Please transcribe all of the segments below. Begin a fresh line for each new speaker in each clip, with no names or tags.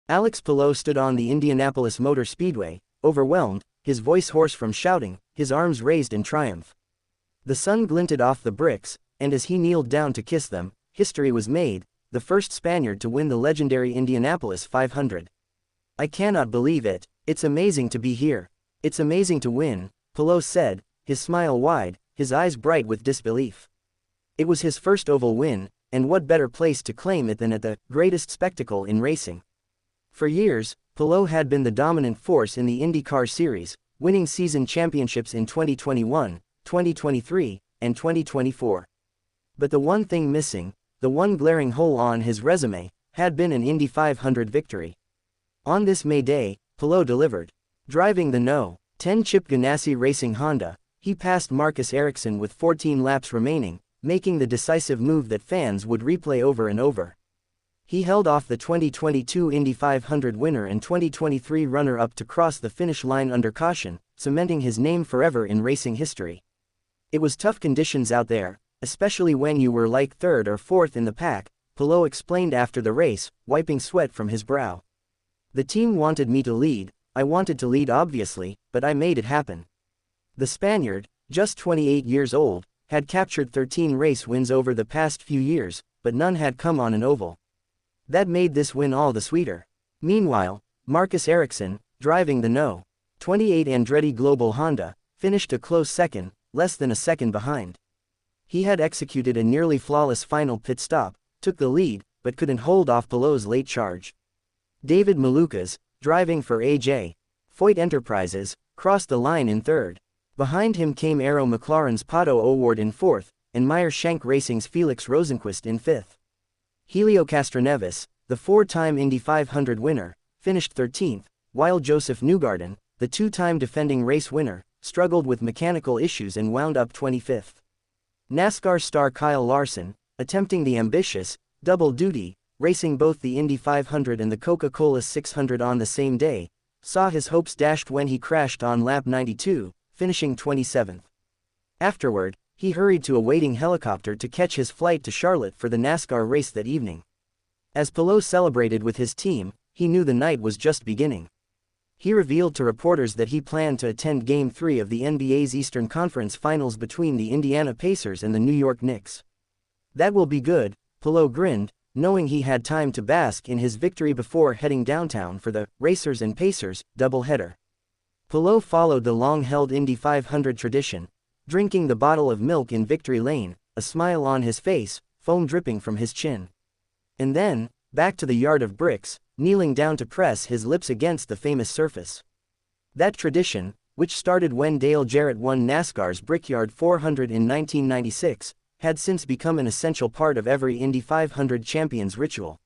Alex Palou stood on the Indianapolis Motor Speedway, overwhelmed, his voice hoarse from shouting, his arms raised in triumph. The sun glinted off the bricks, and as he kneeled down to kiss them, history was made, the first Spaniard to win the legendary Indianapolis 500. "I cannot believe it, it's amazing to be here. It's amazing to win," Palou said, his smile wide, his eyes bright with disbelief. It was his first oval win, and what better place to claim it than at the greatest spectacle in racing. For years, Palou had been the dominant force in the IndyCar Series, winning season championships in 2021, 2023, and 2024. But the one thing missing, the one glaring hole on his resume, had been an Indy 500 victory. On this May Day, Palou delivered. Driving the No. 10 Chip Ganassi Racing Honda, he passed Marcus Ericsson with 14 laps remaining, making the decisive move that fans would replay over and over. He held off the 2022 Indy 500 winner and 2023 runner-up to cross the finish line under caution, cementing his name forever in racing history. "It was tough conditions out there, especially when you were like third or fourth in the pack," Palou explained after the race, wiping sweat from his brow. "The team wanted me to lead, I wanted to lead obviously, but I made it happen." The Spaniard, just 28 years old, had captured 13 race wins over the past few years, but none had come on an oval. That made this win all the sweeter. Meanwhile, Marcus Ericsson, driving the No. 28 Andretti Global Honda, finished a close second, less than a second behind. He had executed a nearly flawless final pit stop, took the lead, but couldn't hold off Palou's late charge. David Malukas, driving for A.J. Foyt Enterprises, crossed the line in third. Behind him came Arrow McLaren's Pato O'Ward in fourth, and Meyer-Shank Racing's Felix Rosenqvist in fifth. Helio Castroneves, the four-time Indy 500 winner, finished 13th, while Joseph Newgarden, the two-time defending race winner, struggled with mechanical issues and wound up 25th. NASCAR star Kyle Larson, attempting the ambitious double duty, racing both the Indy 500 and the Coca-Cola 600 on the same day, saw his hopes dashed when he crashed on lap 92, finishing 27th. Afterward, he hurried to a waiting helicopter to catch his flight to Charlotte for the NASCAR race that evening. As Palou celebrated with his team, he knew the night was just beginning. He revealed to reporters that he planned to attend Game 3 of the NBA's Eastern Conference Finals between the Indiana Pacers and the New York Knicks. "That will be good," Palou grinned, knowing he had time to bask in his victory before heading downtown for the Racers and Pacers doubleheader. Palou followed the long-held Indy 500 tradition, drinking the bottle of milk in victory lane, a smile on his face, foam dripping from his chin. And then, back to the yard of bricks, kneeling down to press his lips against the famous surface. That tradition, which started when Dale Jarrett won NASCAR's Brickyard 400 in 1996, had since become an essential part of every Indy 500 champion's ritual.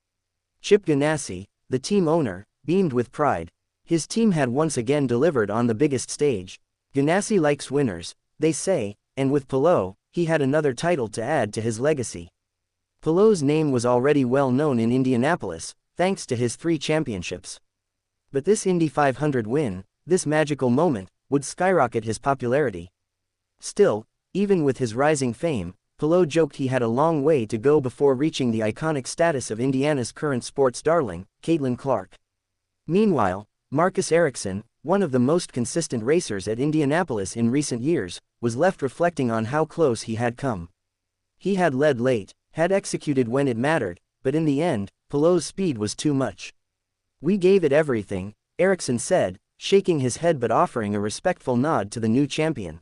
Chip Ganassi, the team owner, beamed with pride. His team had once again delivered on the biggest stage. Ganassi likes winners, they say, and with Palou, he had another title to add to his legacy. Palou's name was already well known in Indianapolis, thanks to his 3 championships. But this Indy 500 win, this magical moment, would skyrocket his popularity. Still, even with his rising fame, Palou joked he had a long way to go before reaching the iconic status of Indiana's current sports darling, Caitlin Clark. Meanwhile, Marcus Ericsson, one of the most consistent racers at Indianapolis in recent years, was left reflecting on how close he had come. He had led late, had executed when it mattered, but in the end, Palou's speed was too much. "We gave it everything," Ericsson said, shaking his head but offering a respectful nod to the new champion.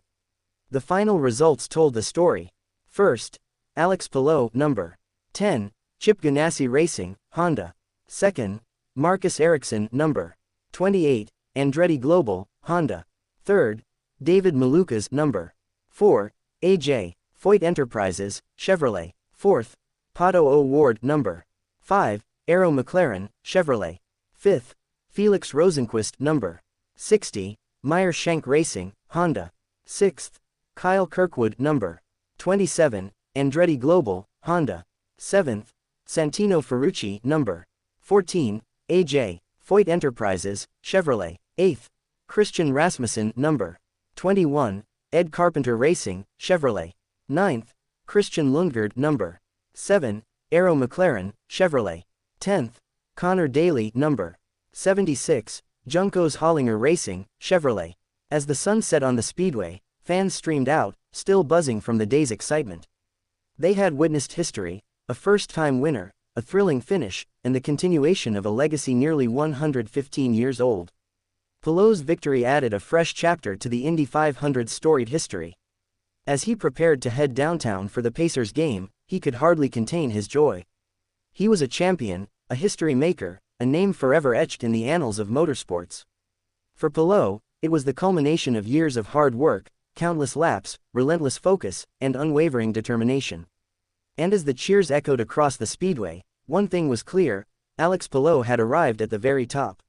The final results told the story. First, Alex Palou, number 10, Chip Ganassi Racing, Honda. Second, Marcus Ericsson, number 28, Andretti Global, Honda. Third, David Malukas, number 4, A.J. Foyt Enterprises, Chevrolet. Fourth, Pato O'Ward, number 5, Arrow McLaren, Chevrolet. Fifth, Felix Rosenqvist, number 60, Meyer-Shank Racing, Honda. Sixth, Kyle Kirkwood, number 27, Andretti Global, Honda. Seventh, Santino Ferrucci, number 14, A.J. Foyt Enterprises, Chevrolet. Eighth, Christian Rasmussen, number 21, Ed Carpenter Racing, Chevrolet. Ninth, Christian Lundgaard, number 7, Arrow McLaren, Chevrolet. 10th, Connor Daly, number 76. Juncos Hollinger Racing, Chevrolet. As the sun set on the speedway, fans streamed out, still buzzing from the day's excitement. They had witnessed history, a first-time winner, a thrilling finish, and the continuation of a legacy nearly 115 years old. Palou's victory added a fresh chapter to the Indy 500's storied history. As he prepared to head downtown for the Pacers game, he could hardly contain his joy. He was a champion, a history maker, a name forever etched in the annals of motorsports. For Palou, it was the culmination of years of hard work, countless laps, relentless focus, and unwavering determination. And as the cheers echoed across the speedway, one thing was clear: Alex Palou had arrived at the very top.